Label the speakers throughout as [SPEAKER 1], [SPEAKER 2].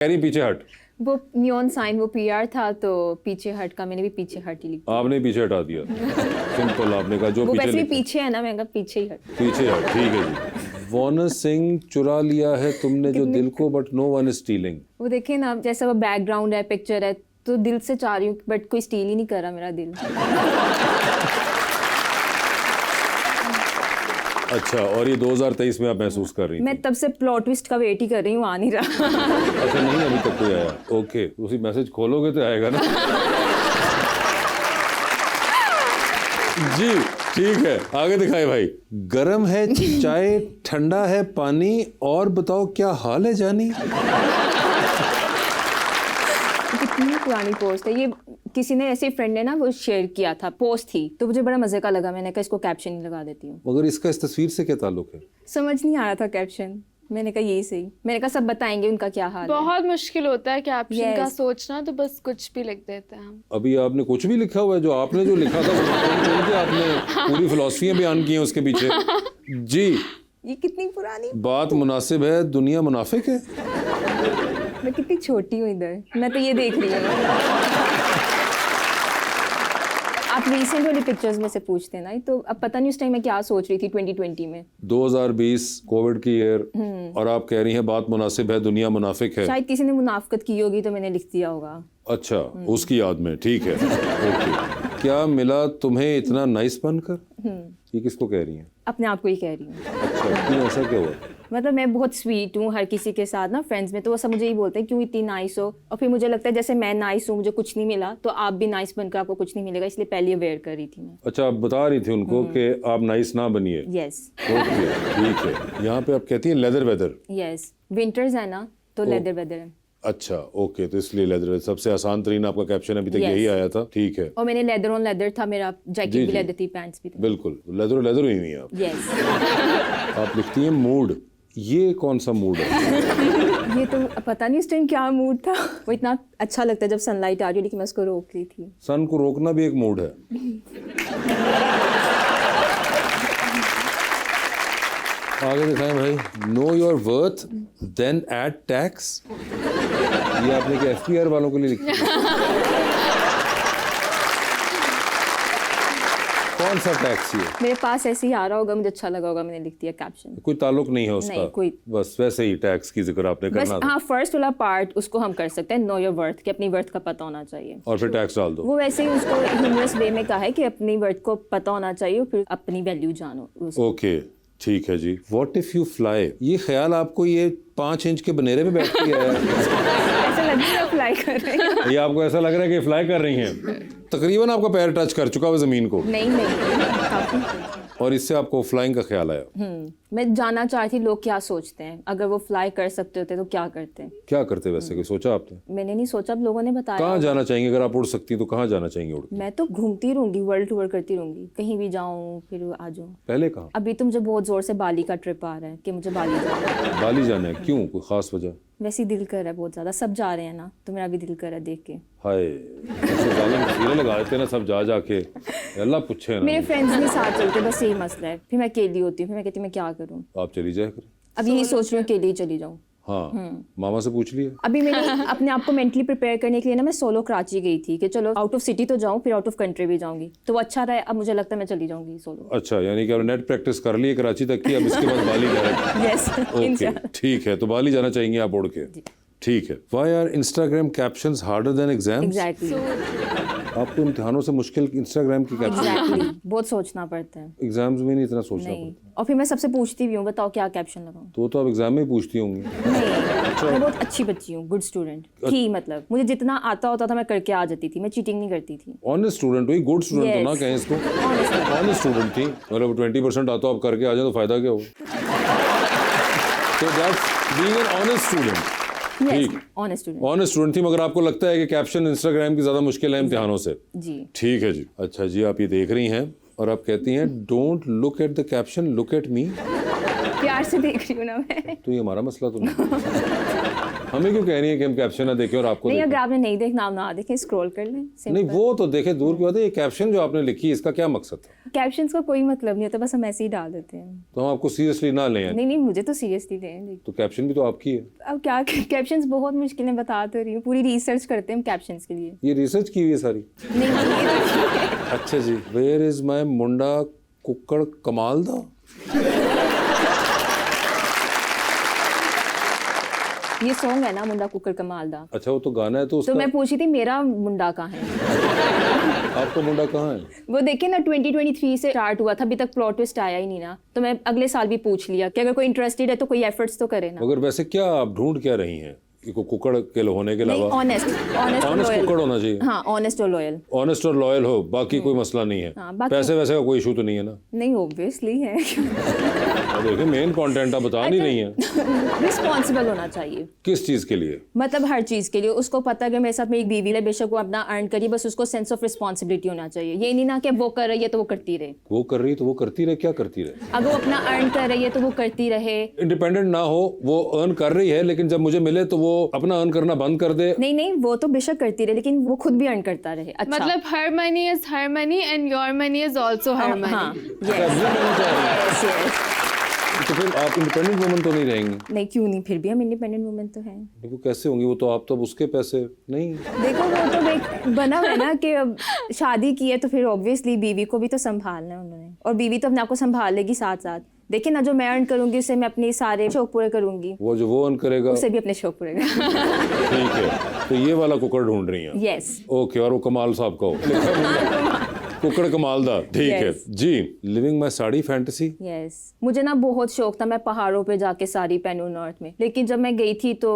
[SPEAKER 1] कह रही पीछे हट।
[SPEAKER 2] वो नियॉन साइन वो पीआर था तो पीछे हट का मैंने भी पीछे हट ही लिखा।
[SPEAKER 1] आपने पीछे हटा दिया। सिंपल, आपने कहा जो
[SPEAKER 2] वो
[SPEAKER 1] पीछे
[SPEAKER 2] वैसे भी
[SPEAKER 1] लिखा।
[SPEAKER 2] पीछे है ना, मैंने कहा पीछे ही हट।
[SPEAKER 1] पीछे हट, ठीक है जी। वॉर्नर सिंह, चुरा लिया है तुमने जो दिल को, but no one is stealing.
[SPEAKER 2] वो देखिए ना, जैसा वो बैकग्राउंड है, पिक्चर है, तो दिल से चाह रही हूँ बट कोई स्टील ही नहीं कर रहा मेरा दिल।
[SPEAKER 1] अच्छा, और ये 2023 में आप महसूस कर रही
[SPEAKER 2] मैं
[SPEAKER 1] थी?
[SPEAKER 2] तब से प्लॉट ट्विस्ट का वेट ही कर रही हूँ, आ नहीं रहा।
[SPEAKER 1] अच्छा, नहीं अभी तक कोई आया। ओके, उसी मैसेज खोलोगे तो आएगा ना। जी ठीक है, आगे दिखाए भाई। गरम है चाय, ठंडा है पानी, और बताओ क्या हाल है जानी।
[SPEAKER 2] कितनी पुरानी पोस्ट है ये। किसी ने, ऐसे फ्रेंड ने ना वो शेयर किया था, पोस्ट थी, तो मुझे बड़ा मजे का लगा। मैंने कहा इसको कैप्शन ही लगा देती हूँ।
[SPEAKER 1] मगर इसका इस तस्वीर से क्या ताल्लुक है?
[SPEAKER 2] समझ नहीं आ रहा था कैप्शन, मैंने कहा यही सही। मैंने कहा सब बताएंगे उनका क्या हाल है।
[SPEAKER 3] बहुत मुश्किल होता है कैप्शन का
[SPEAKER 2] Yes.
[SPEAKER 3] सोचना, तो बस कुछ भी लिख देते हैं हम।
[SPEAKER 1] अभी आपने कुछ भी लिखा हुआ है? जो आपने जो लिखा था वो आपने पूरी फिलॉसफियां बयान की हैं उसके पीछे। जी,
[SPEAKER 2] ये कितनी पुरानी।
[SPEAKER 1] बात मुनासिब है, दुनिया मुनाफिक है।
[SPEAKER 2] मैं कितनी छोटी हूँ इधर, मैं तो ये देख रही हूँ। आप रिसेंट वाली पिक्चर्स में से पूछते हैं ना, तो अब पता नहीं उस टाइम मैं क्या सोच रही थी 2020 में।
[SPEAKER 1] 2020 कोविड की ईयर, और आप कह रही हैं बात मुनासिब है, दुनिया मुनाफिक है।
[SPEAKER 2] शायद किसी ने मुनाफकत की होगी तो मैंने लिख दिया होगा।
[SPEAKER 1] अच्छा, उसकी याद में, ठीक है। ओके, क्या मिला तुम्हें इतना नाइस बनकर? ये किसको कह रही हैं?
[SPEAKER 2] अपने आप को ही कह रही हूँ।
[SPEAKER 1] अच्छा, क्यों, ऐसा क्या हुआ?
[SPEAKER 2] मतलब मैं बहुत स्वीट हूँ हर किसी के साथ ना, फ्रेंड्स में, तो वो सब मुझे ही बोलते हैं क्यों इतनी नाइस हो। और फिर मुझे लगता है जैसे मैं नाइस हूँ, मुझे कुछ नहीं मिला, तो आप भी नाइस बनकर आपको कुछ नहीं मिलेगा, इसलिए पहले अवेयर कर रही थी मैं।
[SPEAKER 1] अच्छा, आप बता रही थी उनको कि आप नाइस ना बनिए।
[SPEAKER 2] यस
[SPEAKER 1] ओके, ठीक है। यहाँ पे आप कहती हैं लेदर वेदर।
[SPEAKER 2] यस, विंटर्स है ना, तो लेदर वेदर है।
[SPEAKER 1] अच्छा, ओके, तो इसलिए लेदर वेदर सबसे आसान तरीन आपका कैप्शन अभी तक
[SPEAKER 2] Yes.
[SPEAKER 1] यही आया था। ठीक है,
[SPEAKER 2] और मैंने लेदर ऑन लेदर था मेरा,
[SPEAKER 1] जी,
[SPEAKER 2] जैकेट भी
[SPEAKER 1] जी।
[SPEAKER 2] लेदर थी, पैंट्स भी थे।
[SPEAKER 1] बिल्कुल लेदर लेदर हुई हुई हैं आप।
[SPEAKER 2] यस।
[SPEAKER 1] आप लिखती हैं मूड, ये कौन सा मूड है?
[SPEAKER 2] ये तो पता नहीं उस टाइम क्या मूड था। वो इतना अच्छा लगता है जब सनलाइट आ रही है, लेकिन मैं उसको रोक रही थी।
[SPEAKER 1] सन को रोकना भी एक मूड है। आगे दिखाएं भाई। Know your worth then add tax. ये आपने क्या एफपीआर वालों के लिए लिखी है? कौन सा टैक्स ये?
[SPEAKER 2] मेरे पास ऐसे ही आ रहा होगा, मुझे अच्छा लगा होगा, मैंने लिख दिया कैप्शन।
[SPEAKER 1] कोई ताल्लुक नहीं है उसका?
[SPEAKER 2] नहीं, कोई।
[SPEAKER 1] बस वैसे ही टैक्स की जिक्र आपने
[SPEAKER 2] बस
[SPEAKER 1] करना था।
[SPEAKER 2] हाँ, फर्स्ट वाला पार्ट उसको हम कर सकते हैं, नो योर वर्थ, कि अपनी वर्थ का पता होना चाहिए।
[SPEAKER 1] और फिर टैक्स डाल दो।
[SPEAKER 2] वो वैसे ही उसको ह्यूमरस वे में कहा है कि अपनी वर्थ को पता होना चाहिए, फिर अपनी वैल्यू जानो।
[SPEAKER 1] ओके, ठीक है जी। व्हाट इफ यू फ्लाई, ये ख्याल आपको ये 5 इंच के बनेरे में बैठ के आया है?
[SPEAKER 2] ऐसा लग रहा है फ्लाई कर रहे हैं।
[SPEAKER 1] ये आपको ऐसा लग रहा है कि फ्लाई कर रही हैं? तकरीबन आपका पैर टच कर चुका है जमीन को,
[SPEAKER 2] नहीं काफी।
[SPEAKER 1] और इससे आपको फ्लाइंग का ख्याल आया।
[SPEAKER 2] मैं जानना चाहती थी लोग क्या सोचते हैं, अगर वो फ्लाई कर सकते होते तो क्या करते हैं।
[SPEAKER 1] क्या करते वैसे, कोई सोचा आपने?
[SPEAKER 2] मैंने नहीं सोचा, अब लोगों ने बताया।
[SPEAKER 1] कहाँ जाना चाहेंगे अगर आप उड़ सकती तो? कहाँ जाना चाहेंगे उड़ के?
[SPEAKER 2] मैं तो घूमती रहूंगी, वर्ल्ड टूर करती रहूंगी, कहीं भी जाऊं फिर आ जाऊं।
[SPEAKER 1] पहले कहाँ?
[SPEAKER 2] अभी तो मुझे बहुत जोर से बाली का ट्रिप आ रहा है कि मुझे बाली जाना है।
[SPEAKER 1] बाली जाना है? क्यों, कोई खास वजह?
[SPEAKER 2] वैसे ही दिल कर रहा है बहुत ज्यादा, सब जा रहे हैं ना, तो मेरा भी दिल कर रहा है देख के।
[SPEAKER 1] हाय, ऐसे जालिम तस्वीरें लगा देते हैं ना सब जा जाके, अल्लाह पूछे ना।
[SPEAKER 2] मेरे फ्रेंड्स नहीं साथ चलते, बस यही मसला है। फिर मैं अकेली होती हूँ, फिर मैं कहती हूँ मैं क्या करूँ।
[SPEAKER 1] आप चली जाए करें।
[SPEAKER 2] अब यही सोच रही हूँ अकेली ही चली जाऊँ।
[SPEAKER 1] हाँ, मामा से पूछ लिया?
[SPEAKER 2] अभी मैंने अपने आप को मेंटली प्रिपेयर करने के लिए ना, मैं सोलो कराची गई थी कि चलो आउट ऑफ सिटी तो जाऊँ, फिर आउट ऑफ कंट्री भी जाऊंगी, तो वो अच्छा रहा है। अब मुझे लगता है मैं चली जाऊंगी सोलो।
[SPEAKER 1] अच्छा, यानी कि आपने नेट प्रैक्टिस कर ली है कराची तक की, अब इसके बाद बाली डायरेक्ट।
[SPEAKER 2] यस,
[SPEAKER 1] ओके, ठीक है, तो बाली जाना चाहेंगे आप उड़ के? ठीक है। Why are Instagram captions harder than exams?
[SPEAKER 2] Exactly.
[SPEAKER 1] आपको इम्तिहानों से मुश्किल इंस्टाग्राम की कैप्शन?
[SPEAKER 2] एग्जैक्टली, बहुत सोचना पड़ता है।
[SPEAKER 1] एग्जाम्स में नहीं इतना सोचना
[SPEAKER 2] नहीं,
[SPEAKER 1] पड़ता?
[SPEAKER 2] और फिर मैं सबसे पूछती भी हूँ बताओ क्या कैप्शन लगाऊं।
[SPEAKER 1] तो आप एग्जाम में ही पूछती होंगी।
[SPEAKER 2] नहीं, मैं बहुत अच्छी बच्ची हूँ, गुड स्टूडेंट थी। मतलब मुझे जितना आता होता था मैं करके आ जाती थी, मैं चीटिंग नहीं करती थी।
[SPEAKER 1] ऑनेस्ट स्टूडेंट हुई, गुड स्टूडेंट तो ना
[SPEAKER 2] Yes.
[SPEAKER 1] कहें इसको, ऑनेस्ट स्टूडेंट थी। मतलब 20% आता आप करके आ जाए तो फायदा क्या हो? तो that's being an honest student. ठीक,
[SPEAKER 2] ऑनेस्ट स्टूडेंट।
[SPEAKER 1] ऑनेस्ट स्टूडेंट थी, मगर आपको लगता है कि कैप्शन इंस्टाग्राम की ज्यादा मुश्किल है इम्तिहानों से?
[SPEAKER 2] जी।
[SPEAKER 1] ठीक है जी। अच्छा जी, आप ये देख रही हैं और आप कहती हैं don't look at the caption, look at me.
[SPEAKER 2] प्यार से देख रही हूँ ना मैं।
[SPEAKER 1] तो ये हमारा मसला तो नहीं। हमें क्यों कह रही है कि हम कैप्शन ना देखें और आपको
[SPEAKER 2] नहीं,
[SPEAKER 1] देखें?
[SPEAKER 2] अगर आपने नहीं देखना, आप ना देखें, स्क्रॉल कर लें।
[SPEAKER 1] नहीं, वो तो देखे दूर की बात है, ये कैप्शन जो आपने लिखी इसका क्या मकसद था?
[SPEAKER 2] कैप्शंस का कोई मतलब नहीं होता, बस हम ऐसे ही डाल देते हैं।
[SPEAKER 1] तो हम आपको सीरियसली ना लें।
[SPEAKER 2] नहीं, मुझे तो सीरियसली लें।
[SPEAKER 1] तो कैप्शन भी तो आपकी है।
[SPEAKER 2] अब क्या, कैप्शंस बहुत मुश्किल है, बता तो रही हूँ, पूरी रिसर्च करते हैं हम कैप्शंस के लिए।
[SPEAKER 1] ये रिसर्च की हुई है सारी?
[SPEAKER 2] नहीं,
[SPEAKER 1] अच्छा जी। वेयर इज माई मुंडा कुक्कड़ कमाल दा?
[SPEAKER 2] ये सॉन्ग है ना, मुंडा कुकर कमाल दा।
[SPEAKER 1] अच्छा, वो तो गाना है। तो उसका
[SPEAKER 2] तो मैं पूछी थी मेरा मुंडा कहाँ है।
[SPEAKER 1] आपका मुंडा कहाँ है?
[SPEAKER 2] वो देखिए ना, 2023 से स्टार्ट हुआ था, अभी तक प्लॉट ट्विस्ट आया ही नहीं ना, तो मैं अगले साल भी पूछ लिया कि अगर कोई इंटरेस्टेड है तो कोई एफर्ट्स तो करे ना।
[SPEAKER 1] मगर वैसे क्या आप ढूंढ क्या रही हैं? कुक्कड़ के होने के
[SPEAKER 2] नहीं,
[SPEAKER 1] अलावा
[SPEAKER 2] ऑनेस्ट
[SPEAKER 1] कुक्कड़ होना चाहिए।
[SPEAKER 2] हाँ, ऑनेस्ट और लॉयल।
[SPEAKER 1] ऑनेस्ट और लॉयल हो, बाकी कोई मसला नहीं है।
[SPEAKER 2] हाँ, बाकी-
[SPEAKER 1] पैसे वैसे का कोई इशू तो नहीं है ना?
[SPEAKER 2] नहीं, ऑब्वियसली है।
[SPEAKER 1] और देखिए, मेन कंटेंट आप बता नहीं रही हैं।
[SPEAKER 2] रिस्पॉन्सिबल होना चाहिए।
[SPEAKER 1] किस चीज के लिए?
[SPEAKER 2] मतलब हर चीज के लिए। उसको पता है कि मेरे साथ में एक बीवी है, बेशक वो अपना अर्न करिए, बस उसको सेंस ऑफ रिस्पॉन्सिबिलिटी होना चाहिए। ये नहीं ना कि वो कर रही है तो वो करती रहे।
[SPEAKER 1] वो कर रही है तो वो करती रहे। क्या करती रहे?
[SPEAKER 2] अगर वो अपना अर्न कर रही है तो वो करती रहे।
[SPEAKER 1] इंडिपेंडेंट ना हो, वो अर्न कर रही है, लेकिन जब मुझे मिले तो वो अपना अर्न करना बंद कर दे।
[SPEAKER 2] नहीं, वो तो बेशक करती रहे, लेकिन वो खुद भी अर्न करता रहे। अच्छा,
[SPEAKER 3] मतलब her money is her money and your money is also her
[SPEAKER 2] हाँ,
[SPEAKER 3] मनी।
[SPEAKER 2] yes, yes।
[SPEAKER 1] तो फिर आप इंडिपेंडेंट वुमन तो नहीं रहेंगी?
[SPEAKER 2] नहीं, क्यों नहीं, फिर भी हम इंडिपेंडेंट वुमेन तो हैं।
[SPEAKER 1] देखो कैसे होंगी वो, तो आप तो अब उसके पैसे नहीं।
[SPEAKER 2] देखो, वो तो एक बना हुआ है ना कि अब शादी की है तो फिर ऑब्वियसली बीवी को भी तो संभालना है उन्होंने, और बीवी तो अपने आप को संभाल लेगी साथ साथ। देखिए ना, जो मैं अर्न करूंगी उससे मैं अपने सारे शौक पूरे करूंगी,
[SPEAKER 1] वो जो वो अर्न करेगा
[SPEAKER 2] उससे भी अपने शौक पूरे करूंगी।
[SPEAKER 1] ठीक है। तो ये वाला कुकर ढूंढ रही हैं?
[SPEAKER 2] यस।
[SPEAKER 1] ओके, और वो कमाल साहब का हो। कुकड़ कमालदा, ठीक है जी। Living my sari fantasy.
[SPEAKER 2] Yes, मुझे ना बहुत शौक था मैं पहाड़ों पे जाके साड़ी पहनूं नॉर्थ में, लेकिन जब मैं गई थी तो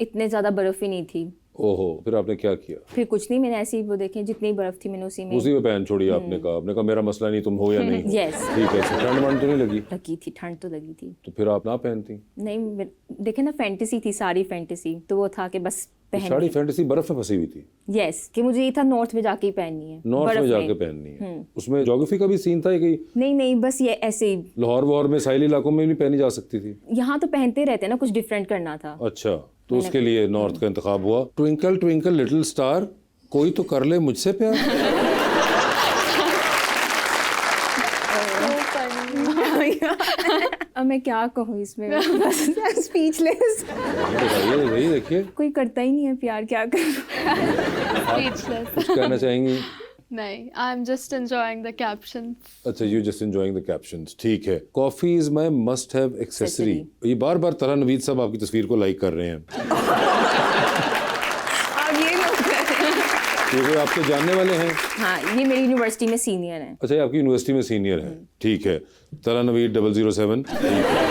[SPEAKER 2] इतने ज्यादा बर्फ ही नहीं थी।
[SPEAKER 1] ओहो, फिर आपने क्या किया?
[SPEAKER 2] फिर कुछ नहीं, मैंने ऐसी वो देखे जितनी बर्फ थी मैंने उसी में
[SPEAKER 1] पे पहन छोड़ी आपने कहा मेरा मसला नहीं, तुम हो या नहीं हो।
[SPEAKER 2] Yes।
[SPEAKER 1] ठीक है। ठंड वंड तो नहीं लगी?
[SPEAKER 2] लगी थी, ठंड तो लगी थी।
[SPEAKER 1] तो फिर आप ना पहनती?
[SPEAKER 2] नहीं, देखे ना, फैंटेसी थी, सारी फैंटेसी, तो वो था कि बस पहन।
[SPEAKER 1] साड़ी फैंटेसी बर्फ में फंसी हुई थी?
[SPEAKER 2] यस, कि मुझे ये था नॉर्थ में जाके ही पहननी है।
[SPEAKER 1] नॉर्थ में
[SPEAKER 2] बर्फ
[SPEAKER 1] जाके पहननी है। उसमें ज्योग्राफी का भी सीन था कि
[SPEAKER 2] नहीं, बस ये ऐसे ही।
[SPEAKER 1] लाहौर वहौर में साहिली इलाकों में नहीं पहनी जा सकती थी?
[SPEAKER 2] यहाँ तो पहनते रहते हैं ना, कुछ डिफरेंट करना था।
[SPEAKER 1] अच्छा, तो उसके लिए नॉर्थ का इंतखाब हुआ। ट्विंकल ट्विंकल लिटिल स्टार, कोई तो कर ले मुझसे प्यार।
[SPEAKER 2] अब मैं क्या कहूँ इसमें, बस स्पीचलेस।
[SPEAKER 1] बताइए वही, देखिए
[SPEAKER 2] कोई करता ही नहीं है प्यार, क्या करूँ।
[SPEAKER 3] स्पीचलेस।
[SPEAKER 1] कुछ कहना चाहेंगी?
[SPEAKER 3] नहीं, I am just enjoying the captions.
[SPEAKER 1] अच्छा, you just enjoying the captions, ठीक है। Coffee is my must have accessory. ये बार बार तला नवीद साहब आपकी तस्वीर को लाइक कर रहे हैं।
[SPEAKER 2] अब ये
[SPEAKER 1] ये कोई आपके जानने वाले हैं?
[SPEAKER 2] हाँ, ये मेरी यूनिवर्सिटी में सीनियर है।
[SPEAKER 1] अच्छा, ये आपकी यूनिवर्सिटी में सीनियर है, ठीक है। तला नवीद 007, ठीक है।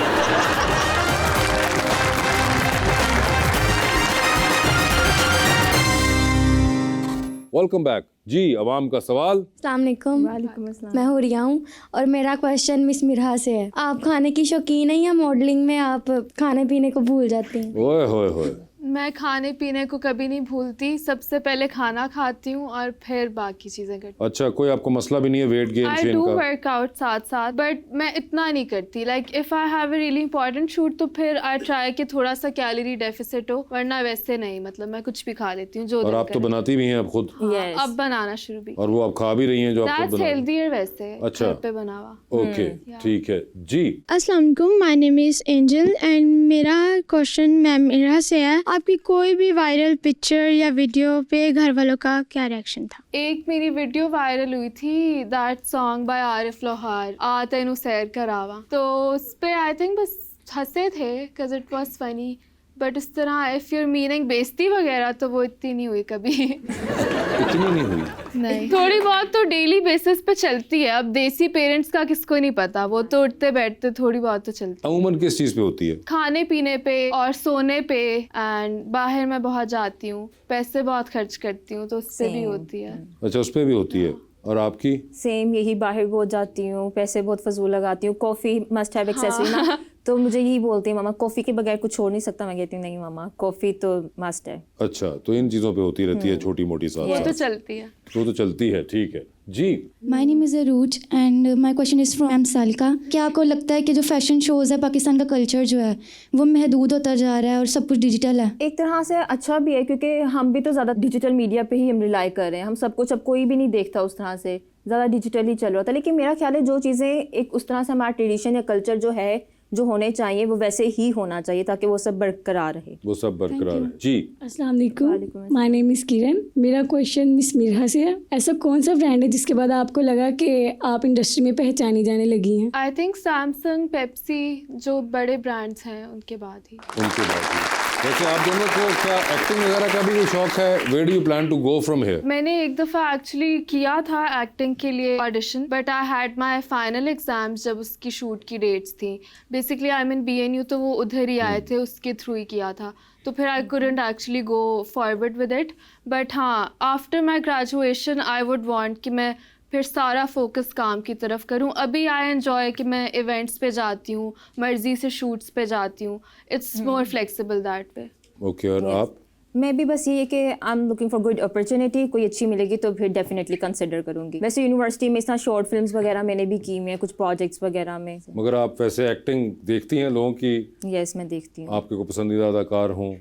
[SPEAKER 1] वेलकम बैक जी। अवाम का सवाल।
[SPEAKER 4] अस्सलाम
[SPEAKER 2] वालेकुम अस्सलाम।
[SPEAKER 4] मैं हुरिया हूँ और मेरा क्वेश्चन मिस मिरहा से है। आप खाने की शौकीन हैं या मॉडलिंग में आप खाने पीने को भूल जाती हैं?
[SPEAKER 1] ओए होए होए।
[SPEAKER 3] मैं खाने पीने को कभी नहीं भूलती, सबसे पहले खाना खाती हूँ और फिर बाकी चीजें करती हूँ।
[SPEAKER 1] अच्छा, कोई आपको मसला भी नहीं है weight gain
[SPEAKER 3] I
[SPEAKER 1] Shane
[SPEAKER 3] do
[SPEAKER 1] का?
[SPEAKER 3] वर्कआउट साथ साथ, बट मैं इतना नहीं करती। Like if I have a really important shoot तो फिर आई ट्राई कि थोड़ा सा कैलोरी डेफिसिट हो, वरना वैसे नहीं। मतलब मैं कुछ भी खा लेती हूँ जो
[SPEAKER 1] और
[SPEAKER 3] दिल
[SPEAKER 1] आप तो
[SPEAKER 3] करे।
[SPEAKER 1] बनाती भी हैं अब खुद?
[SPEAKER 2] Yes।
[SPEAKER 3] अब बनाना शुरू भी।
[SPEAKER 1] और वो आप खा भी रही हैं जो आपको
[SPEAKER 3] दैट्स
[SPEAKER 1] बना?
[SPEAKER 3] हेल्दियर वैसे।
[SPEAKER 1] अच्छा।
[SPEAKER 3] घर पे बना हुआ।
[SPEAKER 1] ओके, ठीक है जी।
[SPEAKER 5] अस्सलाम वालेकुम, my name is angel and मेरा क्वेश्चन मैम मेरा से है, आपकी कोई भी वायरल पिक्चर या वीडियो पे घर वालों का क्या रिएक्शन था?
[SPEAKER 3] एक मेरी वीडियो वायरल हुई थी, दैट सॉन्ग बाय आरिफ लोहार, आ तेनू सैर करावा, तो उस पे आई थिंक बस हंसे थे because it was funny, but इस तरह इफ यूर मीनिंग बेइज्जती वगैरह तो वो इतनी नहीं हुई कभी।
[SPEAKER 1] इतनी नहीं हुई?
[SPEAKER 3] नहीं, थोड़ी बहुत तो डेली बेसिस पे चलती है। अब देसी पेरेंट्स का किसको नहीं पता, वो तो उठते बैठते थोड़ी बहुत तो चलती है।
[SPEAKER 1] अमूमन किस चीज पे होती है?
[SPEAKER 3] खाने पीने पे और सोने पे, एंड बाहर मैं बहुत जाती हूँ, पैसे बहुत खर्च करती हूँ तो उससे भी
[SPEAKER 2] Same।
[SPEAKER 3] होती है।
[SPEAKER 1] अच्छा, उस पे भी होती है। और आपकी?
[SPEAKER 2] सेम यही, बाहर बहुत जाती हूँ, पैसे बहुत फजूल लगाती हूँ। कॉफ़ी मस्ट हैव एक्सेसरी ना, तो मुझे यही बोलती है मामा कॉफ़ी के बगैर कुछ छोड़ नहीं सकता। मैं कहती हूँ नहीं मामा, कॉफ़ी तो मस्ट है।
[SPEAKER 1] अच्छा, तो इन चीजों पे होती रहती है छोटी मोटी साथ
[SPEAKER 3] वो तो
[SPEAKER 1] साथ।
[SPEAKER 3] चलती है।
[SPEAKER 1] वो तो चलती है, ठीक है जी
[SPEAKER 4] my name is Arooj and my question is from M Salika. क्या आपको लगता है कि जो फैशन शोज़ है, पाकिस्तान का कल्चर जो है वो महदूद होता जा रहा है और सब कुछ डिजिटल है?
[SPEAKER 2] एक तरह से अच्छा भी है, क्योंकि हम भी तो ज़्यादा डिजिटल मीडिया पे ही हम रिलाई कर रहे हैं। हम सब कुछ अब कोई भी नहीं देखता उस तरह से, ज़्यादा डिजिटली चल रहा था। लेकिन मेरा ख्याल है जो चीज़ें एक उस तरह से हमारा ट्रेडिशन या कल्चर जो है, जो होने चाहिए वो वैसे ही होना चाहिए, ताकि वो सब बरकरार रहे।
[SPEAKER 1] वो सब बरकरार है। जी
[SPEAKER 6] अस्सलाम वालेकुम, माय नेम इज़ किरण। मेरा क्वेश्चन मिस मिरहा से है। ऐसा कौन सा ब्रांड है जिसके बाद आपको लगा कि आप इंडस्ट्री में पहचानी जाने लगी हैं?
[SPEAKER 3] आई थिंक सैमसंग, पेप्सी, जो बड़े ब्रांड्स हैं उनके बाद ही।
[SPEAKER 1] उनके बाद ही। वैसे आप दोनों को क्या एक्टिंग वगैरह का भी कोई शौक है? Where do you plan to go from here?
[SPEAKER 3] मैंने एक दफ़ा एक्चुअली किया था एक्टिंग के लिए audition, but I had my final exams जब उसकी शूट की डेट्स थी। बेसिकली आई मीन BNU, तो वो उधर ही आए थे, उसके थ्रू ही किया था। तो फिर I couldn't actually go forward with it. But हाँ, after my graduation I would want कि मैं फिर सारा फोकस काम की तरफ करूं। अभी आई एन्जॉय कि मैं इवेंट्स पे जाती हूँ, मर्जी से शूट्स पे जाती हूँ। It's more flexible that way.
[SPEAKER 1] Okay, और आप?
[SPEAKER 2] मैं भी बस ये है कि I am looking for good opportunity. कोई अच्छी मिलेगी तो फिर डेफिनेटली कंसिडर करूँगी। वैसे यूनिवर्सिटी में इस तरह शॉर्ट फिल्म्स वगैरह मैंने भी की हुई हैं, कुछ प्रोजेक्ट्स वगैरह में।
[SPEAKER 1] मगर आप वैसे एक्टिंग देखती हैं लोगों की?
[SPEAKER 2] यस, मैं देखती हूँ।
[SPEAKER 1] आपके को पसंदीदा अदाकार हों?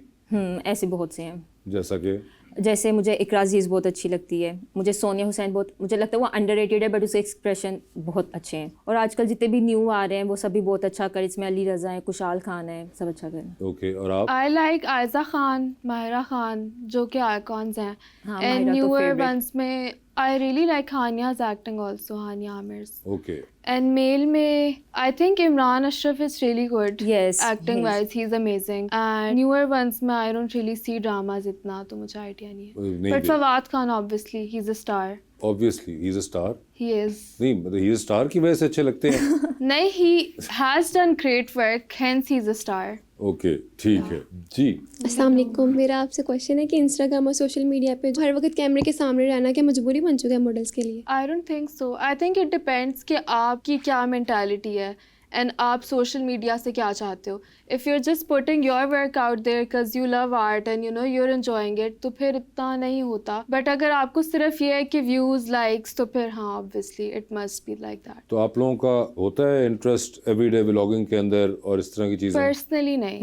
[SPEAKER 2] ऐसे बहुत से हैं।
[SPEAKER 1] जैसे
[SPEAKER 2] मुझे इकरा अजीज़ बहुत अच्छी लगती है, मुझे सोनिया हुसैन बहुत, मुझे लगता है वो अंडररेटेड है बट उसके एक्सप्रेशन बहुत अच्छे हैं। और आजकल जितने भी न्यू आ रहे हैं वो सभी बहुत अच्छा कर, इसमें अली रज़ा है, कुशाल खान है, सब अच्छा कर।
[SPEAKER 1] ओके, और आप?
[SPEAKER 3] आई लाइक आयजा खान, माहिरा खान, जो कि आइकॉन्स हैं।
[SPEAKER 2] हाँ,
[SPEAKER 3] एंड
[SPEAKER 2] माहिरा तो
[SPEAKER 3] न्यूअर
[SPEAKER 2] favorite।
[SPEAKER 3] वंस में I really like Hania's acting also, Hania Aamir's.
[SPEAKER 1] Okay,
[SPEAKER 3] and male में I think Imran Ashraf is really good
[SPEAKER 2] Yes,
[SPEAKER 3] acting wise, he is amazing. And newer ones में I don't really see dramas इतना, तो मुझे idea नहीं है।
[SPEAKER 1] नहीं
[SPEAKER 3] but Fawad Khan obviously he is a star.
[SPEAKER 1] Obviously he is a star.
[SPEAKER 3] He is
[SPEAKER 1] नहीं मतलब ही is a star की वजह से अच्छे लगते हैं।
[SPEAKER 3] नहीं, he has done great work, hence he is a star.
[SPEAKER 1] Okay, ठीक है जी।
[SPEAKER 7] अस्सलाम वालेकुम। मेरा आपसे क्वेश्चन है कि इंस्टाग्राम और सोशल मीडिया पे हर वक्त कैमरे के सामने रहना क्या मजबूरी बन चुका है मॉडल्स के लिए?
[SPEAKER 3] I don't think so. I think it depends कि आपकी क्या मेंटालिटी है एंड आप सोशल मीडिया से क्या चाहते हो। If you are just putting your work out there because you love art and you know you are enjoying it, तो फिर इतना नहीं होता। बट अगर आपको सिर्फ ये है कि व्यूज़, लाइक्स, तो फिर हाँ obviously it must be like that.
[SPEAKER 1] तो आप लोगों का होता है इंटरेस्ट एवरीडे व्लॉगिंग के अंदर और इस तरह की चीजें?
[SPEAKER 3] पर्सनली नहीं।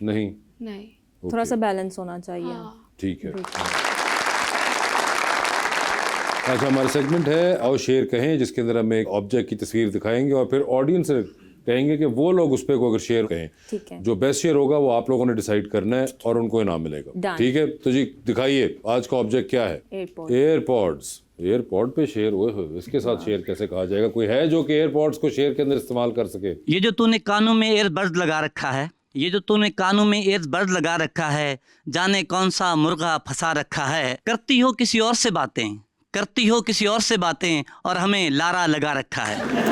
[SPEAKER 1] नहीं।
[SPEAKER 2] थोड़ा सा बैलेंस होना चाहिए।
[SPEAKER 1] ठीक है। अच्छा, हमारा सेगमेंट है आओ शेर कहें, जिसके अंदर हम एक ऑब्जेक्ट की तस्वीर दिखाएंगे और फिर ऑडियंस से कहेंगे कि वो लोग उस पर को अगर शेयर कहें,
[SPEAKER 2] ठीक है।
[SPEAKER 1] जो बेस्ट शेयर होगा वो आप लोगों ने डिसाइड करना है और उनको इनाम मिलेगा।
[SPEAKER 2] Done।
[SPEAKER 1] ठीक है, तो जी दिखाइए आज का ऑब्जेक्ट क्या है? एयरपॉड्स। एयरपॉड पे शेयर हुए हो, इसके साथ शेयर कैसे कहा जाएगा? कोई है जो कि एयरपॉड्स को शेयर के अंदर इस्तेमाल कर सके?
[SPEAKER 8] ये जो तूने कानों में एयरबड्स लगा रखा है, ये जो तूने कानों में एयरबड्स लगा रखा है, जाने कौन सा मुर्गा फंसा रखा है। करती हो किसी और से बातें, करती हो किसी और से बातें और हमें लारा लगा रखा है।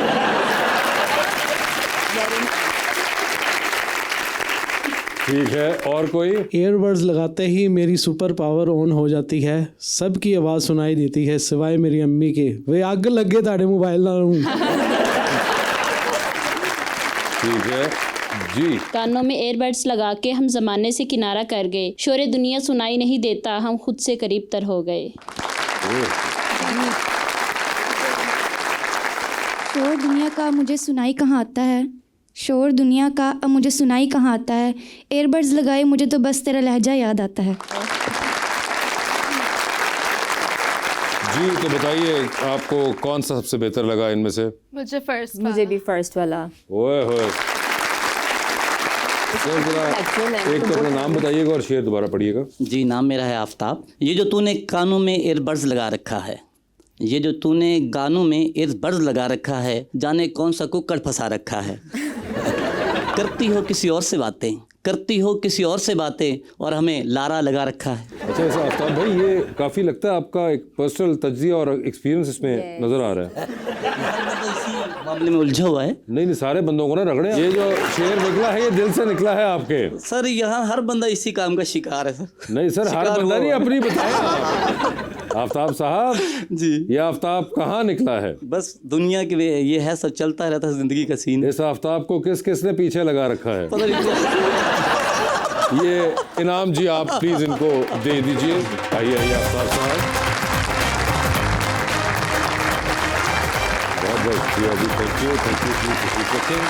[SPEAKER 1] ठीक है, और कोई?
[SPEAKER 9] ईयरबड्स लगाते ही मेरी सुपर पावर ऑन हो जाती है, सबकी आवाज़ सुनाई देती है सिवाय मेरी अम्मी के। वे आग लगे ताड़े मोबाइल ना हूँ।
[SPEAKER 1] ठीक है जी।
[SPEAKER 10] कानों में एयरबड्स लगा के हम ज़माने से किनारा कर गए, शोरे दुनिया सुनाई नहीं देता, हम खुद से करीब तर हो गए।
[SPEAKER 4] शोर दुनिया का मुझे सुनाई कहाँ आता है, शोर दुनिया का अब मुझे सुनाई कहाँ आता है, एयरबड्स लगाए मुझे तो बस तेरा लहजा याद आता है।
[SPEAKER 1] जी, तो बताइए आपको कौन सा सबसे बेहतर लगा इनमें से?
[SPEAKER 3] मुझे
[SPEAKER 2] भी फर्स्ट वाला।
[SPEAKER 1] ओए होए। एक तो अपना नाम बताइएगा और शेर दोबारा पढ़िएगा।
[SPEAKER 8] जी, नाम मेरा है आफ्ताब। ये जो तूने कानों में एयरबड्स लगा रखा है, ये जो तूने गानों में एयरबड्स लगा रखा है, जाने कौन सा कुक्कड़ फंसा रखा है। करती हो किसी और से बातें, करती हो किसी और से बातें और हमें लारा लगा रखा है।
[SPEAKER 1] अच्छा, ऐसा आफ्ताब भाई ये काफ़ी लगता है आपका एक पर्सनल तज्जिया और एक्सपीरियंस इसमें नज़र आ रहा है।
[SPEAKER 8] मामले में उलझा हुआ है।
[SPEAKER 1] नहीं, सारे बंदों को ना रगड़े। ये जो शेर निकला है ये दिल से निकला है आपके?
[SPEAKER 8] सर यहाँ हर बंदा इसी काम का शिकार है सर।
[SPEAKER 1] नहीं सर, हर बंदा नहीं, अपनी बताए आफ्ताब साहब
[SPEAKER 8] जी।
[SPEAKER 1] ये आफ्ताब कहाँ निकला है?
[SPEAKER 8] बस दुनिया के ये है, सब चलता रहता है, जिंदगी का सीन।
[SPEAKER 1] इस आफ्ताब को किस किसने पीछे लगा रखा है?
[SPEAKER 8] पता नहीं।
[SPEAKER 1] ये इनाम जी आप प्लीज इनको दे दीजिए। आइए आइए आफ्ताब साहब। बस थैंक यू, थैंक यू,